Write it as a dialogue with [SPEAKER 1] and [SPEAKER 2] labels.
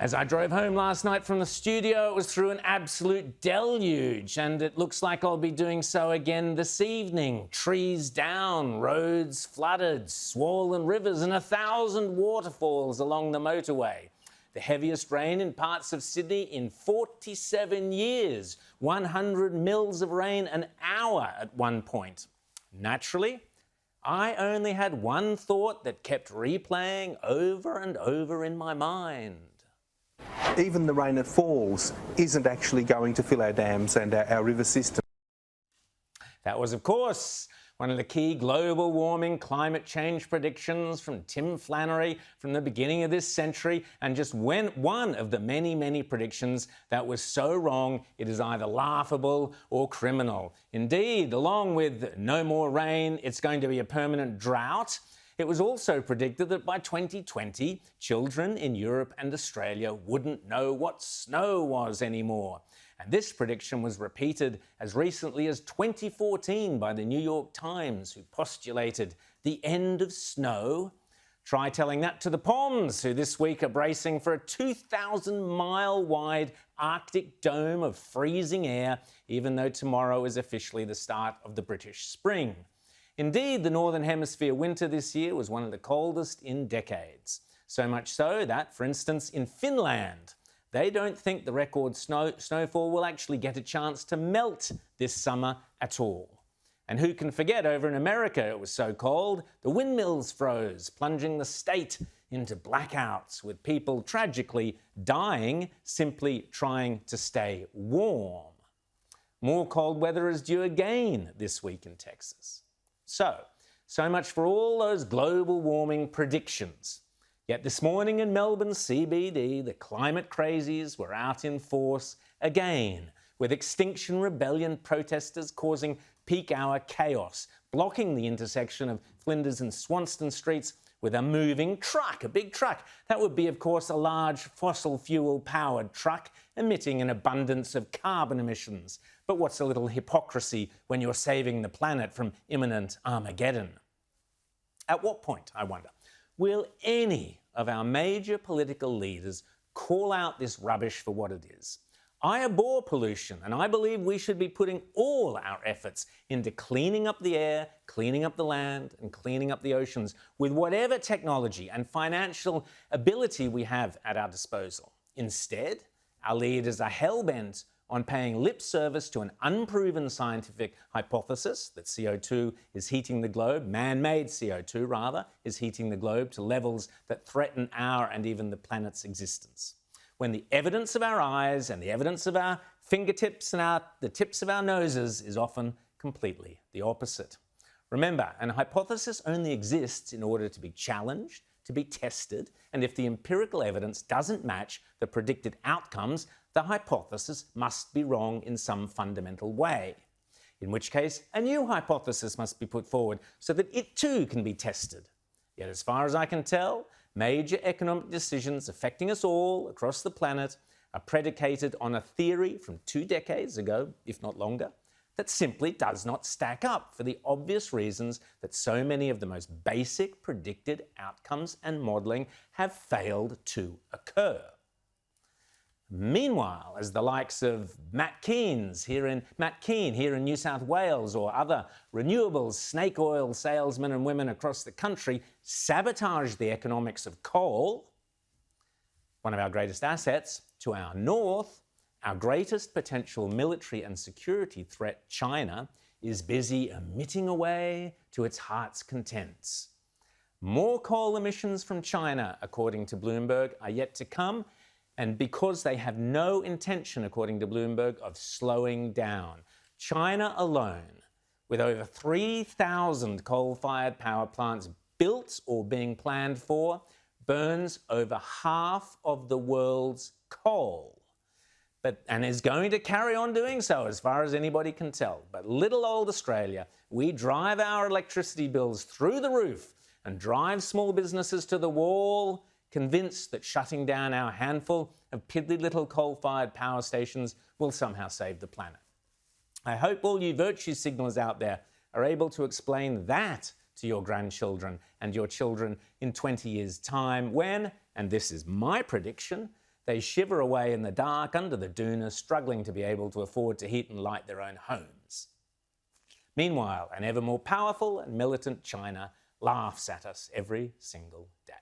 [SPEAKER 1] As I drove home last night from the studio, it was through an absolute deluge, and it looks like I'll be doing so again this evening. Trees down, roads flooded, swollen rivers, and 1,000 waterfalls along the motorway. The heaviest rain in parts of Sydney in 47 years, 100 mils of rain an hour at one point. Naturally, I only had one thought that kept replaying over and over in my mind.
[SPEAKER 2] Even the rain that falls isn't actually going to fill our dams and our river system.
[SPEAKER 1] That was, of course, one of the key global warming climate change predictions from Tim Flannery from the beginning of this century, and just one of the many, many predictions that was so wrong it is either laughable or criminal. Indeed, along with no more rain, it's going to be a permanent drought. It was also predicted that by 2020, children in Europe and Australia wouldn't know what snow was anymore. And this prediction was repeated as recently as 2014 by the New York Times, who postulated the end of snow. Try telling that to the Poms, who this week are bracing for a 2,000-mile-wide Arctic dome of freezing air, even though tomorrow is officially the start of the British spring. Indeed, the Northern Hemisphere winter this year was one of the coldest in decades. So much so that, for instance, in Finland, they don't think the record snowfall will actually get a chance to melt this summer at all. And who can forget, over in America it was so cold, the windmills froze, plunging the state into blackouts, with people tragically dying simply trying to stay warm. More cold weather is due again this week in Texas. So much for all those global warming predictions. Yet this morning in Melbourne CBD, the climate crazies were out in force again, with Extinction Rebellion protesters causing peak hour chaos, blocking the intersection of Flinders and Swanston Streets with a moving truck, a big truck. That would be, of course, a large fossil fuel-powered truck emitting an abundance of carbon emissions. But what's a little hypocrisy when you're saving the planet from imminent Armageddon? At what point, I wonder, will any of our major political leaders call out this rubbish for what it is? I abhor pollution, and I believe we should be putting all our efforts into cleaning up the air, cleaning up the land, and cleaning up the oceans with whatever technology and financial ability we have at our disposal. Instead, our leaders are hell-bent on paying lip service to an unproven scientific hypothesis that CO2 is heating the globe, man-made CO2 rather, is heating the globe to levels that threaten our and even the planet's existence, when the evidence of our eyes and the evidence of our fingertips and the tips of our noses is often completely the opposite. Remember, an hypothesis only exists in order to be challenged, to be tested, and if the empirical evidence doesn't match the predicted outcomes, the hypothesis must be wrong in some fundamental way, in which case a new hypothesis must be put forward so that it too can be tested. Yet as far as I can tell, major economic decisions affecting us all across the planet are predicated on a theory from 2 decades ago, if not longer, that simply does not stack up for the obvious reasons that so many of the most basic predicted outcomes and modelling have failed to occur. Meanwhile, as the likes of Matt Keane here in New South Wales, or other renewables snake oil salesmen and women across the country sabotage the economics of coal, one of our greatest assets, to our north, our greatest potential military and security threat, China, is busy emitting away to its heart's contents. More coal emissions from China, according to Bloomberg, are yet to come, and because they have no intention, according to Bloomberg, of slowing down. China alone, with over 3,000 coal-fired power plants built or being planned for, burns over half of the world's coal. And is going to carry on doing so as far as anybody can tell. But little old Australia, we drive our electricity bills through the roof and drive small businesses to the wall, convinced that shutting down our handful of piddly little coal-fired power stations will somehow save the planet. I hope all you virtue signalers out there are able to explain that to your grandchildren and your children in 20 years' time when, and this is my prediction, They shiver away in the dark under the doona, struggling to be able to afford to heat and light their own homes. Meanwhile, an ever more powerful and militant China laughs at us every single day.